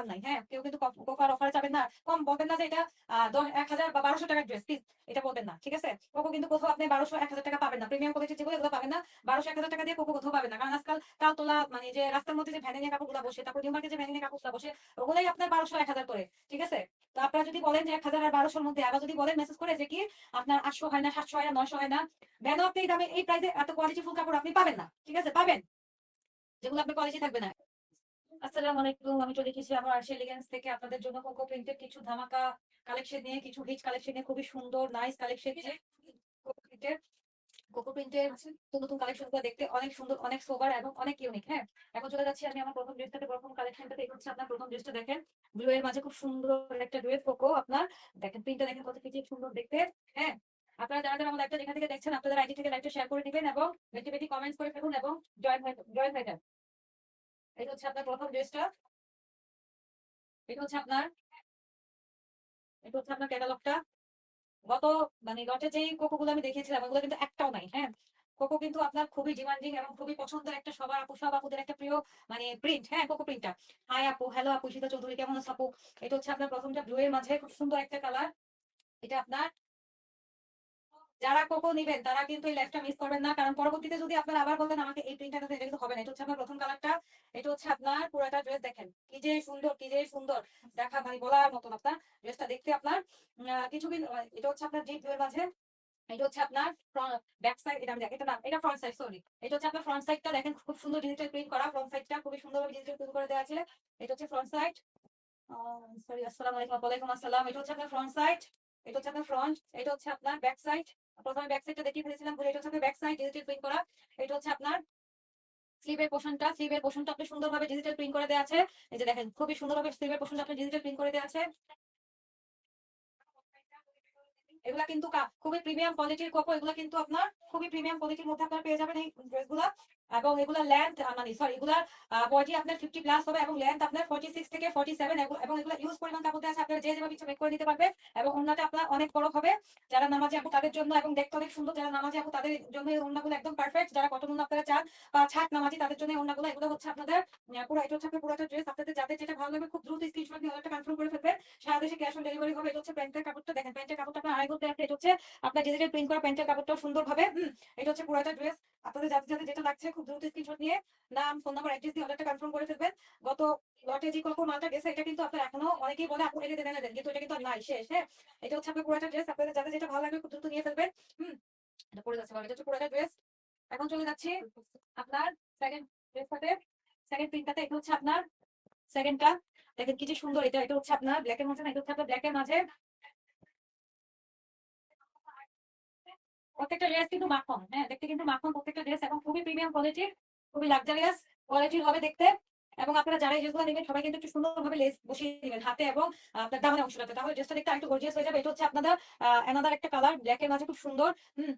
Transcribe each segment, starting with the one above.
Offer নাই। হ্যাঁ, কেউ কিন্তু কোকো আর অফারে যাবেন না, কম বলবেন না যে এটা 1000 বা 1200 টাকার ড্রেস, প্লিজ এটা বলবেন না, ঠিক আছে? কোকো কিন্তু কোথাও আপনি 1200 1000 টাকা পাবেন না। প্রিমিয়াম কোয়ালিটির যেগুলো এগুলো পাবেন না, 1200 1000 টাকা দিয়ে কোকো কোথাও পাবেন না। কারণ আজকাল তালতলা মানে যে রাস্তার মধ্যে যে ভ্যানে নিয়ে কাপড়গুলো বসে, তারপর নিউ মার্কেটে যে ভ্যানে নিয়ে কাপড়গুলো বসে, ওগুলাই আপনার 1200 1000 করে, ঠিক আছে? তো আপনারা যদি বলেন যে 1000 আর 1200 এর মধ্যে, আবার যদি বলেন মেসেজ করে যে কি আপনার 800 হয় না, 700 হয় না, 900 হয় না, ভ্যানও আপনি এই দামে এই প্রাইসে এত কোয়ালিটি ফুল কাপড় আপনি পাবেন না, ঠিক আছে? পাবেন যেগুলো আপনার কোয়ালিটি থাকবে না। আসসালামু আলাইকুম, আমি চলে এসেছি আমার আরশি এলিগেন্স থেকে আপনাদের জন্য কোকো প্রিন্টের কিছু ধামাকা কালেকশন নিয়ে, কিছু হিট কালেকশন নিয়ে, খুবই সুন্দর নাইস কালেকশন নিয়ে। কোকো প্রিন্টের নতুন কালেকশন গুলো দেখতে অনেক সুন্দর, অনেক সোবার এবং অনেক ইউনিক। হ্যাঁ, এখন চলে যাচ্ছি আমি আমার প্রথম ড্রেসটাতে, প্রথম কালেকশনটাতে। এই হচ্ছে আপনার প্রথম ড্রেসটা, দেখেন ব্লু এর মাঝে খুব সুন্দর একটা ড্রেস কোকো আপনার। দেখেন প্রিন্টটা দেখেন কত কি সুন্দর দেখতে। হ্যাঁ, আপনারা যারা যারা আমার লাইভটা যেখান থেকে দেখছেন, আপনাদের আইডি থেকে লাইভটা শেয়ার করে দিবেন এবং বেশি বেশি কমেন্টস করে ফেলুন এবং জয়েন হয়ে যান। এটা হচ্ছে আপনার প্রথম ড্রেসটা। এটা হচ্ছে আপনার এটা হচ্ছে আপনার ক্যাটালগটা। গত মানে লটে যেই কোকো গুলো আমি দেখিয়েছিলাম, ওগুলো কিন্তু একটাও নাই। হ্যাঁ, কোকো কিন্তু আপনার খুবই ডিমান্ডিং এবং খুবই পছন্দের একটা, সবার আপু সব আপুদের একটা প্রিয় মানে প্রিন্ট। হ্যাঁ, কোকো প্রিন্টটা। হাই আপু, হ্যালো আপু, ঈশিতা চৌধুরী, কেমন আছো আপু? এটা হচ্ছে আপনার প্রথমটা ব্লু এর মাঝে খুব সুন্দর একটা কালার। এটা আপনার যারা কোকো নিবেন তারা কিন্তু এই লাইফটা মিস করবেন না, কারণ পরবর্তীতে যদি আপনারা আবার বলবেন আমাকে এই প্রিন্টটা এটা কিন্তু হবে না। এটা হচ্ছে আপনার প্রথম কালারটা। এটা হচ্ছে আপনার পুরোটা ড্রেস, দেখেন কি যে সুন্দর, কি যে সুন্দর দেখা মানে বলার মতন আপনার ড্রেসটা দেখতে আপনার। কিছু এটা হচ্ছে আপনার জিপ এর মাঝে। এটা হচ্ছে আপনার ব্যাক সাইড, এটা আমি এটা না, এটা ফ্রন্ট সাইড, সরি। এটা হচ্ছে আপনার ফ্রন্ট সাইডটা, দেখেন খুব সুন্দর ডিজিটাল প্রিন্ট করা। ফ্রন্ট সাইডটা খুবই সুন্দরভাবে ডিজিটাল প্রিন্ট করে দেওয়া আছে। এটা হচ্ছে ফ্রন্ট সাইড। সরি, আসসালামু আলাইকুম। ওয়ালাইকুম আসসালাম। এটা হচ্ছে আপনার ফ্রন্ট সাইড। এটা হচ্ছে আপনার ফ্রন্ট। এটা হচ্ছে আপনার ব্যাক সাইড। প্রথমে ব্যাক সাইডটা দেখিয়ে ফেলেছিলাম বলে, এটা হচ্ছে আপনার ব্যাক সাইড ডিজিটাল প্রিন্ট করা। এটা হচ্ছে আপনার স্লিভের পোর্শনটা আপনি সুন্দরভাবে ডিজিটাল প্রিন্ট করে দেওয়া আছে। এই যে দেখেন খুবই সুন্দরভাবে স্লিভের পোর্শনটা আপনি ডিজিটাল প্রিন্ট করে দেওয়া আছে। এগুলা কিন্তু খুবই প্রিমিয়াম কোয়ালিটির কোকো। এগুলা কিন্তু আপনার খুবই প্রিমিয়াম কোয়ালিটির মধ্যে আপনারা পেয়ে যাবেন এই ড্রেসগুলা। এবং এগুলা লেন্থ মানে সরি, এগুলার বডি আপনার 50 প্লাস হবে এবং লেন্থ আপনার 46 থেকে 47, এবং এগুলা ইউজ পরিমাণ কাপড় আছে, আপনারা যে যেভাবে ইচ্ছা মেক করে নিতে পারবে। এবং ওন্নাটা আপনার অনেক বড় হবে যারা নামাজি আপু তাদের জন্য, এবং দেখতে অনেক সুন্দর যারা নামাজি আপু তাদের জন্য এই ওন্নাগুলো একদম পারফেক্ট। যারা কটন ওন্না আপনারা চান বা ছাট নামাজি তাদের জন্য এই ওন্নাগুলো। এগুলো হচ্ছে আপনাদের পুরো, এটা হচ্ছে আপনার পুরোটা ড্রেস। আপনাদের যাদের যেটা ভালো লাগবে খুব দ্রুত স্ক্রিনশট নিয়ে অর্ডারটা কনফার্ম করে ফেলবেন। সারা দেশে ক্যাশ অন ডেলিভারি হবে। এটা হচ্ছে প্যান্টের কাপড়টা, দেখেন প্যান্টের কাপড়টা আপনার আড়াই গজ আছে। এটা হচ্ছে আপনার ডিজিটাল প্রিন্ট করা প্যান্টের কাপড়টাও সুন্দর ভাবে। এটা হচ্ছে পুরোটা ড্রেস। আপনাদের যাদের যাদের যেটা লাগছে খুব দ্রুত স্ক্রিনশট নিয়ে নাম, ফোন নাম্বার, অ্যাড্রেস দিয়ে অর্ডারটা কনফার্ম করে ফেলবেন। গত লটে যে কোকো মালটা গেছে, এটা কিন্তু আপনার এখনো অনেকেই বলে আপু এটা দেন দেন, কিন্তু এটা কিন্তু আর নাই, শেষ। হ্যাঁ, এটা হচ্ছে আপনার পুরোটা ড্রেস। আপনাদের যাদের যেটা ভালো লাগবে খুব দ্রুত নিয়ে ফেলবেন। হুম, এটা পড়ে যাচ্ছে, এটা হচ্ছে পুরোটা ড্রেস। এখন চলে যাচ্ছি আপনার সেকেন্ড ড্রেসটাতে, সেকেন্ড প্রিন্টটাতে। এটা হচ্ছে আপনার সেকেন্ডটা। দেখেন কি যে সুন্দর। এটা এটা হচ্ছে আপনার ব্ল্যাকের মাঝে না, এটা হচ্ছে আপনার ব্ল্যাকের মাঝে। প্রত্যেকটা ড্রেস কিন্তু মাখন। হ্যাঁ, দেখতে কিন্তু মাখন প্রত্যেকটা ড্রেস, এবং খুবই প্রিমিয়াম কোয়ালিটির, খুবই লাক্সারিয়াস কোয়ালিটির হবে দেখতে। এবং আপনারা যারা এই ড্রেসগুলো নেবেন সবাই কিন্তু একটু সুন্দরভাবে লেস বসিয়ে দিবেন হাতে এবং আপনার দামানের অংশটাতে, তাহলে ড্রেসটা দেখতে আরেকটু গর্জিয়াস হয়ে যাবে। এটা হচ্ছে আপনাদের অ্যানাদার একটা কালার, ব্ল্যাকের মাঝে খুব সুন্দর। হুম,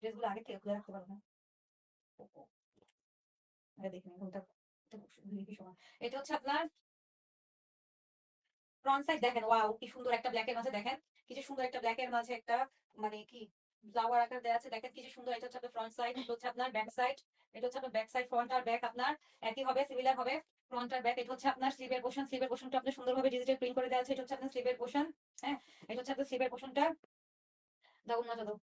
ড্রেসগুলো আগে থেকে খুলে রাখতে পারবো না। আগে দেখে নিন কোনটা। এটা হচ্ছে আপনার ফ্রন্ট সাইড, দেখেন ওয়াও কি সুন্দর একটা ব্ল্যাকের মাঝে, দেখেন কি যে সুন্দর একটা ব্ল্যাকের মাঝে একটা মানে কি ফ্লাওয়ার আকার দেওয়া আছে, দেখেন কি যে সুন্দর। এটা হচ্ছে আপনার ফ্রন্ট সাইড। এটা হচ্ছে আপনার ব্যাক সাইড। এটা হচ্ছে আপনার ব্যাক সাইড। ফ্রন্ট আর ব্যাক আপনার একই হবে, সিমিলার হবে ফ্রন্ট আর ব্যাক। এটা হচ্ছে আপনার স্লিভের পোর্শন। স্লিভের পোর্শনটা আপনি সুন্দরভাবে ডিজিটাল প্রিন্ট করে দেওয়া আছে। এটা হচ্ছে আপনার স্লিভের পোর্শন। হ্যাঁ, এটা হচ্ছে আপনার স্লিভের পোর্শনটা। দাও না দাও।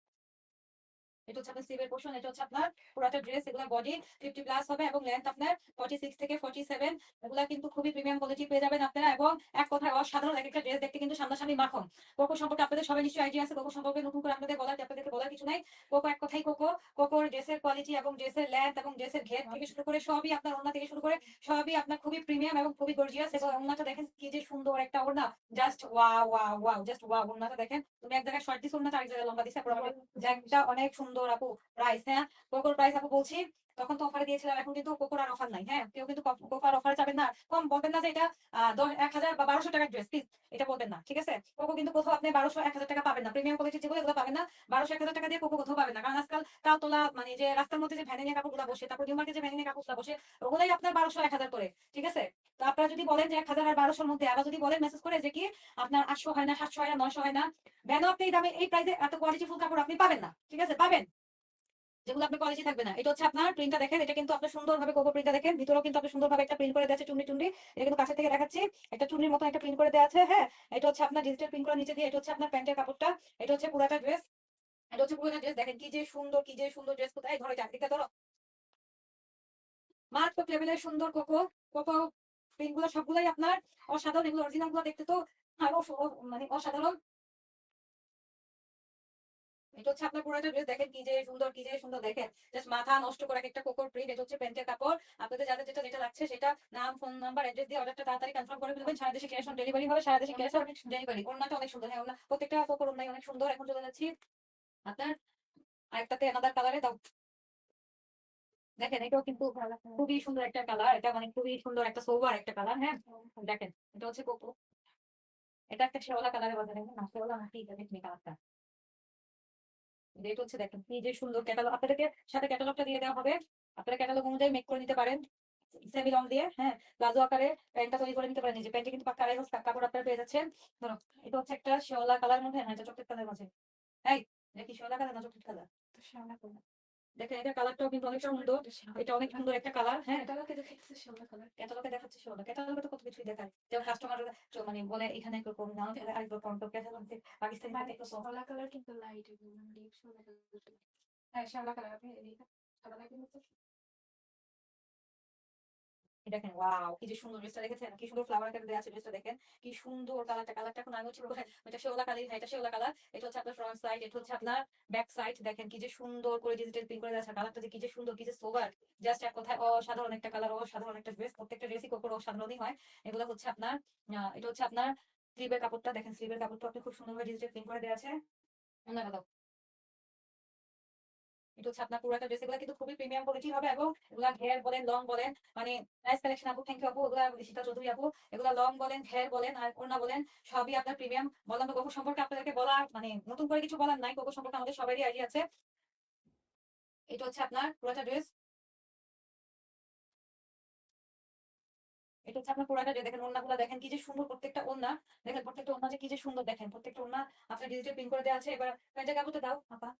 এটা হচ্ছে আপনার স্লিভের পোর্শন। এটা হচ্ছে আপনার পুরাটা ড্রেস। এগুলা বডি 50 প্লাস হবে এবং লেন্থ আপনার 46 থেকে 47। এগুলা কিন্তু খুবই প্রিমিয়াম কোয়ালিটি পেয়ে যাবেন আপনারা, এবং এক কথায় অসাধারণ এক একটা ড্রেস দেখতে কিন্তু সামনাসামনি মাখন। কোকো সম্পর্কে আপনাদের সবাই নিশ্চয়ই আইডিয়া আছে। কোকো সম্পর্কে নতুন করে আপনাদেরকে বলার কিছু নাই। কোকো এক কথাই কোকো। কোকোর ড্রেসের কোয়ালিটি এবং ড্রেসের লেন্থ এবং ড্রেসের ঘের থেকে শুরু করে সবই আপনার, ওড়না থেকে শুরু করে সবই আপনার খুবই প্রিমিয়াম এবং খুবই গর্জিয়াস। এবং ওড়নাটা দেখেন কি যে সুন্দর একটা ওড়না, just wow wow wow, just wow. ওড়নাটা দেখেন, তুমি এক জায়গায় শর্ট দিস, ওড়নাটা আরেক জায়গায় লম্বা দিছে পুরো জ্যাকটা অনেক সুন্দর আপু। প্রাইস, হ্যাঁ কোকোর প্রাইস আপু বলছি, তখন তো অফারে দিয়েছিলাম, এখন কিন্তু কোকোর আর অফার নাই। হ্যাঁ, কেউ কিন্তু কোকো আর অফারে যাবেন না, কম বলবেন না যে এটা 1000 বা 1200 টাকার ড্রেস, প্লিজ এটা বলবেন না, ঠিক আছে? কোকো কিন্তু কোথাও আপনি 1200 1000 টাকা পাবেন না। প্রিমিয়াম কোয়ালিটির যেগুলো এগুলো পাবেন না। 1200 1000 টাকা দিয়ে কোকো কোথাও পাবেন না। পাবেন না, কারণ আজকাল তাওতলা মানে যে রাস্তার মধ্যে যে ভ্যানে নিয়ে কাপড়গুলো বসে, তারপর নিউ মার্কেটে যে ভ্যানে নিয়ে কাপড়গুলো বসে, ওগুলাই আপনার 1200-1000 করে, ঠিক আছে? তো আপনারা যদি বলেন যে 1000 আর 1200-র মধ্যে, আবার যদি বলেন মেসেজ করে যে কি আপনার 800 হয় না, 700 হয় না, 900 হয় না, ভ্যানও আপনি এই দামে এই প্রাইসে এত কোয়ালিটি ফুল কাপড় আপনি পাবেন না, ঠিক আছে? পাবেন যেগুলো আপনার কোয়ালিটি থাকবে না। এটা হচ্ছে আপনার প্রিন্টটা দেখেন, এটা কিন্তু আপনার সুন্দরভাবে কোকো প্রিন্টটা দেখেন, ভিতরেও কিন্তু আপনার সুন্দরভাবে একটা প্রিন্ট করে দেওয়া আছে, চুন্ডি চুন্ডি। এটা কিন্তু কাছে থেকে দেখাচ্ছি, একটা চুন্ডির মতো একটা প্রিন্ট করে দেওয়া আছে, হ্যাঁ। এটা হচ্ছে আপনার ডিজিটাল প্রিন্ট করা নিচে দিয়ে, এটা হচ্ছে আপনার প্যান্টের কাপড়টা, এটা হচ্ছে পুরাটা ড্রেস, এটা হচ্ছে পুরোটা ড্রেস। দেখেন কি যে সুন্দর, কি যে সুন্দর ড্রেস, কোথায় ধরে চারদিকটা ধরো, মারাত্মক লেভেলের সুন্দর কোকো। কোকো প্রিন্ট গুলো সবগুলাই আপনার অসাধারণ, এগুলো অরিজিনাল গুলো দেখতে তো আরো মানে অসাধারণ। এটা হচ্ছে আপনার পুরোটা ড্রেস, দেখেন কি যে সুন্দর, কি যে সুন্দর দেখেন, জাস্ট মাথা নষ্ট করে একটা কোকোর প্রিন্ট। এটা হচ্ছে প্যান্টের কাপড়। আপনাদের যাদের যেটা যেটা লাগছে সেটা নাম, ফোন নাম্বার, অ্যাড্রেস দিয়ে অর্ডারটা তাড়াতাড়ি কনফার্ম করে ফেলবেন। সারা দেশে ক্যাশ অন ডেলিভারি হবে, সারা দেশে ক্যাশ অন ডেলিভারি। ওড়নাটা অনেক সুন্দর, হ্যাঁ, ওড়না প্রত্যেকটা কোকোর ওড়নাই অনেক সুন্দর। এখন চলে যাচ্ছি আপনার আরেকটাতে, আলাদা কালারে দাও। দেখেন এটাও কিন্তু খুবই সুন্দর একটা কালার, এটা মানে খুবই সুন্দর একটা সোবার একটা কালার, হ্যাঁ। দেখেন এটা হচ্ছে কোকো, এটা একটা শেওলা কালারে বাজারে না, শেওলা নাকি এটা দেখনি কালারটা। এটা হচ্ছে দেখেন কি যে সুন্দর ক্যাটালগ, আপনাদেরকে সাথে ক্যাটালগটা দিয়ে দেওয়া হবে, আপনারা ক্যাটালগ অনুযায়ী মেক করে নিতে পারেন সেমি লং দিয়ে, হ্যাঁ। প্লাজো আকারে প্যান্টটা তৈরি করে নিতে পারেন, এই যে প্যান্টে কিন্তু পাক্কা আড়াই গজ কাপড় আপনারা পেয়ে যাচ্ছেন। ধরো এটা হচ্ছে একটা শেওলা কালার মধ্যে, হ্যাঁ, এটা চকলেট কালার মাঝে, এই দেখি শেওলা কালার না চকলেট কালার, দেখেন এটা কালারটাও কিন্তু অনেক সুন্দর, এটা অনেক সুন্দর একটা কালার, হ্যাঁ। ক্যাটালগে দেখাচ্ছে শেওলা কালার, ক্যাটালগে দেখাচ্ছে শেওলা, ক্যাটালগে তো কত কিছুই দেখায়, যেমন কাস্টমার মানে বলে এখানে এরকম না, আরেক রকম, তো ক্যাটালগে পাকিস্তানি মানে তো শেওলা কালার কিন্তু লাইট, মানে ডিপ শেওলা কালার। হ্যাঁ, শেওলা কালার আপনি এদিকে শেওলা কালার কিন্তু দেখেন ওয়াও কি যে সুন্দর ড্রেসটা দেখেছেন, কি সুন্দর ফ্লাওয়ার কাটে দেওয়া আছে ড্রেসটা, দেখেন কি সুন্দর কালারটা, কালারটা এখন আগে ছিল এটা শেওলা কালার, হ্যাঁ এটা শেওলা কালার। এটা হচ্ছে আপনার ফ্রন্ট সাইড, এটা হচ্ছে আপনার ব্যাক সাইড, দেখেন কি যে সুন্দর করে ডিজিটাল প্রিন্ট করে দেওয়া আছে, কালারটা যে কি যে সুন্দর, কি যে সোবার, জাস্ট এক কথায় অসাধারণ একটা কালার, অসাধারণ একটা ড্রেস। প্রত্যেকটা ড্রেসই কোকোর অসাধারণই হয়। এগুলো হচ্ছে আপনার এটা হচ্ছে আপনার স্লিভের কাপড়টা, দেখেন স্লিভের কাপড়টা আপনি খুব সুন্দরভাবে ডিজিটাল প্রিন্ট করে দেওয়া আছে। অন্যরা এটা হচ্ছে আপনার পুরোটা ড্রেস, এগুলো কিন্তু খুবই প্রিমিয়াম কোয়ালিটি হবে, এবং এগুলা ঘের বলেন, লং বলেন, মানে নাইস কালেকশন আপু, থ্যাংক ইউ আপু, এগুলা ঋষিতা চৌধুরী আপু। এগুলা লং বলেন, ঘের বলেন, আর ওড়না বলেন, সবই আপনার প্রিমিয়াম। বললাম তো কোকো সম্পর্কে আপনাদেরকে বলা মানে নতুন করে কিছু বলার নাই, কোকো সম্পর্কে আমাদের সবারই আইডিয়া আছে। এটা হচ্ছে আপনার পুরোটা ড্রেস, এটা হচ্ছে আপনার পুরোটা ড্রেস। দেখেন ওড়নাগুলো দেখেন কি যে সুন্দর, প্রত্যেকটা ওড়না দেখেন, প্রত্যেকটা ওড়না যে কি যে সুন্দর, দেখেন প্রত্যেকটা ওড়না আপনার ডিজিটাল প্রিন্ট করে দেওয়া আছে। এবার প্যান্টের কাপড়টা দাও আপা,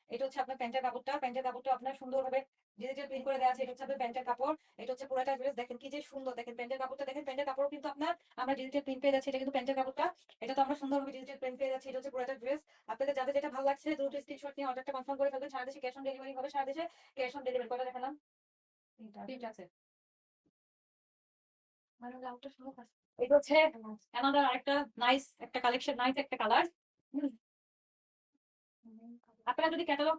এটা হচ্ছে আপনার প্যান্টের কাপড়টা, প্যান্টের কাপড়টা আপনার সুন্দরভাবে ডিজিটাল প্রিন্ট করে দেওয়া আছে। এটা হচ্ছে আপনার প্যান্টের কাপড়, এটা হচ্ছে পুরোটা ড্রেস, দেখেন কি যে সুন্দর, দেখেন প্যান্টের কাপড়টা, দেখেন প্যান্টের কাপড় কিন্তু আপনার আমরা ডিজিটাল প্রিন্ট পেয়ে যাচ্ছি, এটা কিন্তু প্যান্টের কাপড়টা, এটা তো আমরা সুন্দরভাবে ডিজিটাল প্রিন্ট পেয়ে যাচ্ছি। এটা হচ্ছে পুরোটা ড্রেস। আপনাদের যাদের যেটা ভালো লাগছে দ্রুত স্ক্রিনশট নিয়ে অর্ডারটা কনফার্ম করে ফেলবেন, সারা দেশে ক্যাশ অন ডেলিভারি হবে, সারা দেশে ক্যাশ অন ডেলিভারি। কটা দেখালাম, তিনটা আছে, মানে লাউটা সব আছে। এটা হচ্ছে অ্যানাদার আরেকটা নাইস একটা কালেকশন, নাইস একটা কালার। আপনারা যদি ক্যাটালগ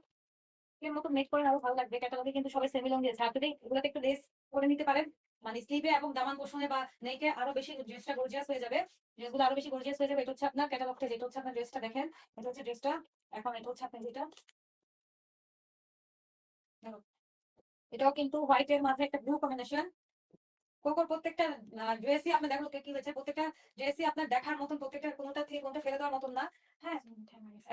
এর মতো মেক করেন আরো ভালো লাগবে, ক্যাটালগে কিন্তু সবাই সেমি লং দিয়েছে, আপনি এগুলোতে একটু লেস করে নিতে পারেন, মানে স্লিভে এবং দামান পোষণে বা নেকে আরো বেশি ড্রেসটা গর্জিয়াস হয়ে যাবে, ড্রেসগুলো আরো বেশি গর্জিয়াস হয়ে যাবে। এটা হচ্ছে আপনার ক্যাটালগটা, যেটা হচ্ছে আপনার ড্রেসটা দেখেন, এটা হচ্ছে ড্রেসটা। এখন এটা হচ্ছে আপনার যেটা দেখো, এটাও কিন্তু হোয়াইট এর মাঝে একটা ব্লু কম্বিনেশন। কোকোর প্রত্যেকটা ড্রেসই আপনার দেখো কি হয়েছে, প্রত্যেকটা ড্রেসই আপনার দেখার মতন, প্রত্যেকটা কোনোটা থেকে কোনোটা ফেলে দেওয়ার মতন না, হ্যাঁ।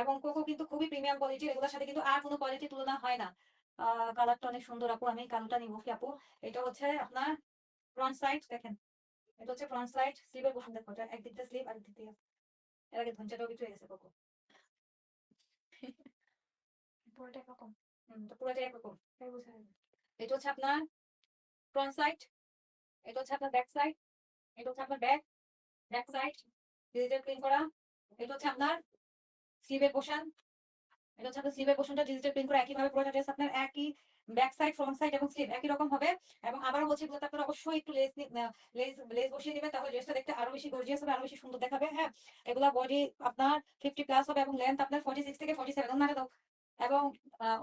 এবং কোকো কিন্তু খুবই প্রিমিয়াম কোয়ালিটি, এগুলোর সাথে কিন্তু আর কোনো কোয়ালিটি তুলনা হয় না। কালারটা অনেক সুন্দর আপু, আমি কালোটা নিবো কি আপু। এটা হচ্ছে আপনার ফ্রন্ট সাইড, দেখেন এটা হচ্ছে ফ্রন্ট সাইড, স্লিভের পোর্শন দেখো, এটা একদিক দিয়ে স্লিভ আর একদিক দিয়ে, এর আগে ধঞ্চাটাও কিছু হয়ে গেছে কোকো। পুরোটা এরকম। তো পুরোটাই একরকম। তাই বোঝা যাবে। এটা হচ্ছে আপনার ফ্রন্ট সাইড, এটা হচ্ছে আপনার ব্যাক সাইড, এটা হচ্ছে আপনার ব্যাক সাইড ডিজিটাল প্রিন্ট করা। এটা হচ্ছে আপনার স্লিভের পোর্শন, এটা হচ্ছে আপনার স্লিভের পোর্শনটা ডিজিটাল প্রিন্ট করে একইভাবে পুরোটা ড্রেস আপনার একই ব্যাক সাইড, ফ্রন্ট সাইড এবং স্লিভ একই রকম হবে। এবং আবারও বলছি এগুলোতে আপনারা অবশ্যই একটু লেস লেস লেস বসিয়ে দিবেন, তাহলে ড্রেসটা দেখতে আরো বেশি গর্জিয়াস হবে, আরো বেশি সুন্দর দেখাবে, হ্যাঁ। এগুলা বডি আপনার 50 প্লাস হবে এবং লেন্থ আপনার 46 থেকে 47 ওনাটা দাও। এবং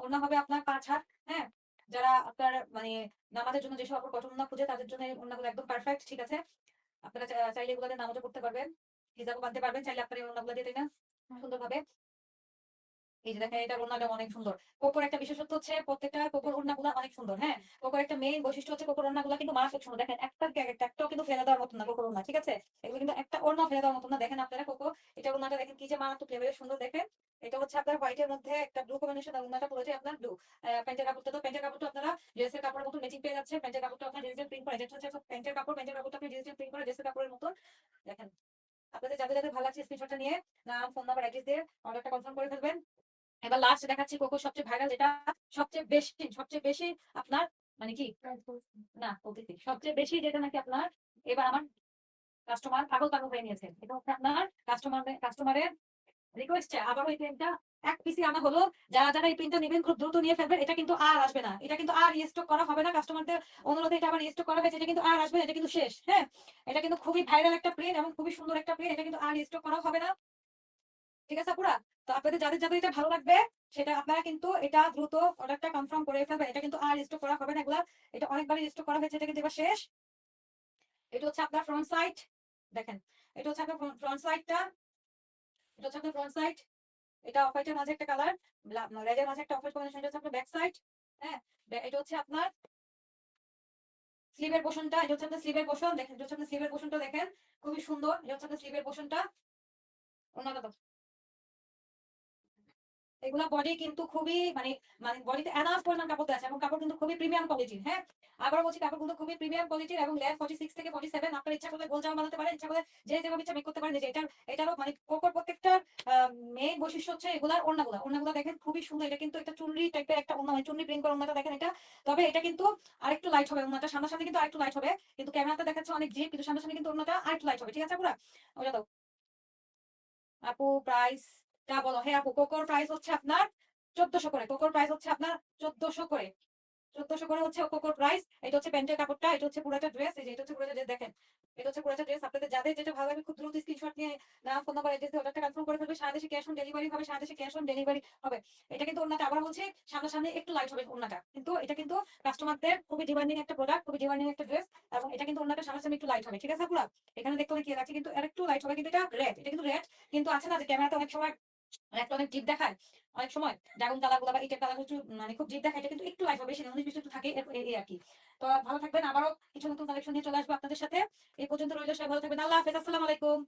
ওনা হবে আপনার 5 হাত, হ্যাঁ। যারা আপনার মানে নামাজের জন্য যেসব আপনার কটন ওনা খুঁজে তাদের জন্য এই ওনাগুলো একদম পারফেক্ট, ঠিক আছে। আপনারা চাইলে এগুলোতে নামাজও পড়তে পারবেন, হিজাবও বাঁধতে পারবেন চাইলে, আপনার এই ওনাগুলো দিয়ে, তাই না, সুন্দরভাবে। এই যে দেখেন এটার ওড়নাটা অনেক সুন্দর। কোকোর একটা বিশেষত্ব হচ্ছে প্রত্যেকটা কোকোর ওড়নাগুলা অনেক সুন্দর। হ্যাঁ, কোকোর একটা মেইন বৈশিষ্ট্য হচ্ছে কোকোর ওড়নাগুলা কিন্তু মারাত্মক সুন্দর। দেখেন একটার থেকে একটাও কিন্তু ফেলে দেওয়ার মতো না কোকোর ওড়না, ঠিক আছে? এগুলো কিন্তু একটা ওড়না ফেলে দেওয়ার মতো না। দেখেন আপনারা কোকো এটা ওড়নাটা দেখেন কি যে মারাত্মক লেভেলের সুন্দর। দেখেন এটা হচ্ছে আপনার হোয়াইটের মধ্যে একটা ব্লু কম্বিনেশন, ওড়নাটা পুরোটাই আপনার ব্লু। প্যান্টের কাপড়টা আপনারা ড্রেসের কাপড়ের মতো ম্যাচিং পেয়ে যাচ্ছে। প্যান্টের কাপড়টা আপনার ডিজিটাল প্রিন্ট করা, যেটা হচ্ছে প্যান্টের কাপড়টা আপনি ডিজিটাল প্রিন্ট করা ড্রেসের কাপড়ের মতো। দেখেন আপনাদের যাদের যাদের ভালো লাগছে স্ক্রিনশটটা নিয়ে নাম, ফোন নাম্বার, অ্যাড্রেস দিয়ে অর্ডারটা কনফার্ম করে ফেলবেন। এবার লাস্ট দেখাচ্ছি কোকো সবচেয়ে ভাইরাল, যেটা সবচেয়ে বেশি আপনার মানে কি না বলতেছি সবচেয়ে বেশি যেটা নাকি আপনার এবার আমার কাস্টমার পাগল পাগল হয়ে নিয়েছে। এটা হচ্ছে আপনার কাস্টমারের রিকোয়েস্ট আবার ওই পেনটা এক পিসি আনা হলো। যারা যারা এই পেনটা নেবেন খুব দ্রুত নিয়ে ফেলবেন। এটা কিন্তু আর আসবে না, এটা কিন্তু আর রিস্টক করা হবে না। কাস্টমারদের অনুরোধে এটা আবার রিস্টক করা হয়েছে, এটা কিন্তু আর আসবে না, এটা কিন্তু শেষ। হ্যাঁ, এটা কিন্তু খুবই ভাইরাল একটা পেন এবং খুবই সুন্দর একটা পেন, এটা কিন্তু আর রিস্টক করা হবে না। ঠিক আছে আপুরা? তো আপনাদের যাদের যাদের এটা ভালো লাগবে সেটা আপনারা কিন্তু এটা দ্রুত অর্ডারটা কনফার্ম করে ফেলবেন। এটা কিন্তু আর স্টক করা হবে না এগুলা, এটা অনেকবারই স্টক করা হয়েছে, এটা কিন্তু এবার শেষ। এটা হচ্ছে আপনার ফ্রন্ট সাইড, দেখেন এটা হচ্ছে আপনার ফ্রন্ট সাইডটা, এটা হচ্ছে আপনার ফ্রন্ট সাইড। এটা অফ হোয়াইটের মাঝে একটা কালার, রেডের মাঝে একটা অফ হোয়াইট কম্বিনেশন। এটা হচ্ছে আপনার ব্যাক সাইড। হ্যাঁ, এটা হচ্ছে আপনার স্লিভের পোর্শনটা, এটা হচ্ছে আপনার স্লিভের পোর্শন। দেখেন এটা হচ্ছে আপনার স্লিভের পোর্শনটা, দেখেন খুবই সুন্দর। এটা হচ্ছে আপনার স্লিভের পোর্শনটা। ওনাটা এগুলা বডি কিন্তু খুবই মানে মানে বডিতে এনাফ পরিমাণ কাপড় দেওয়া আছে এবং কাপড় কিন্তু খুবই প্রিমিয়াম কোয়ালিটির। হ্যাঁ, আবার বলছি কাপড় কিন্তু খুবই প্রিমিয়াম কোয়ালিটির এবং লেন্থ 46 থেকে 47। আপনার ইচ্ছা করলে গোল জামা বানাতে পারেন, ইচ্ছা করলে যে যেভাবে ইচ্ছা মেক করতে পারেন। যে এটারও মানে কোকোর প্রত্যেকটা মেইন বৈশিষ্ট্য হচ্ছে এগুলার ওড়নাগুলা দেখেন খুবই সুন্দর। এটা কিন্তু একটা চুনরি টাইপের একটা ওড়না, মানে চুনরি প্রিন্ট করা ওড়নাটা দেখেন এটা। তবে এটা কিন্তু আরেকটু লাইট হবে ওড়নাটা, সামনাসামনি কিন্তু আরেকটু লাইট হবে। কিন্তু ক্যামেরাতে দেখাচ্ছে অনেক ডিপ, কিন্তু সামনাসামনি কিন্তু ওড়নাটা আরেকটু লাইট হবে। ঠিক আছে পুরা? ওটা দাও আপু, প্রাইসটা বলো। হ্যাঁ আপু, কোকোর প্রাইস হচ্ছে আপনার 1400 করে। কোকোর প্রাইস হচ্ছে আপনার 1400 করে। 1400 করে হচ্ছে কোকোর প্রাইস। এটা হচ্ছে প্যান্টের কাপড়টা, এটা হচ্ছে পুরোটা ড্রেস। এই যে এটা হচ্ছে পুরোটা ড্রেস, দেখেন এটা হচ্ছে পুরোটা ড্রেস। আপনাদের যাদের যেটা ভালো লাগে খুব দ্রুত স্ক্রিনশট নিয়ে নাম, ফোন নাম্বার, অ্যাড্রেস দিয়ে অর্ডারটা কনফার্ম করে ফেলবে। সারা দেশে ক্যাশ অন ডেলিভারি হবে, সারা দেশে ক্যাশ অন ডেলিভারি হবে। এটা কিন্তু ওড়নাটা আবার বলছি সামনাসামনি একটু লাইট হবে ওড়নাটা, কিন্তু এটা কিন্তু কাস্টমারদের খুবই ডিমান্ডিং একটা প্রোডাক্ট, খুবই ডিমান্ডিং একটা ড্রেস। এবং এটা কিন্তু ওড়নাটা সামনাসামনি একটু লাইট হবে। ঠিক আছে পুরো? এখানে দেখতে অনেক ইয়ে লাগছে কিন্তু আর একটু লাইট হবে। কিন্তু এটা রেড, এটা কিন্তু রেড। কিন্তু আছে না যে ক্যামেরাতে অনেক সময় একটা অনেক ডিপ দেখায়, অনেক সময় ড্রাগন কালার গুলা বা ইটের কালার একটু মানে খুব ডিপ দেখায়, এটা কিন্তু একটু লাইট হবে, বেশি 19-20 একটু থাকে এই আর কি। তো ভালো থাকবেন, আবারও কিছু নতুন কালেকশন নিয়ে চলে আসবো আপনাদের সাথে। এই পর্যন্ত রইল, সবাই ভালো থাকবেন। আল্লাহ হাফেজ, আসসালামু আলাইকুম।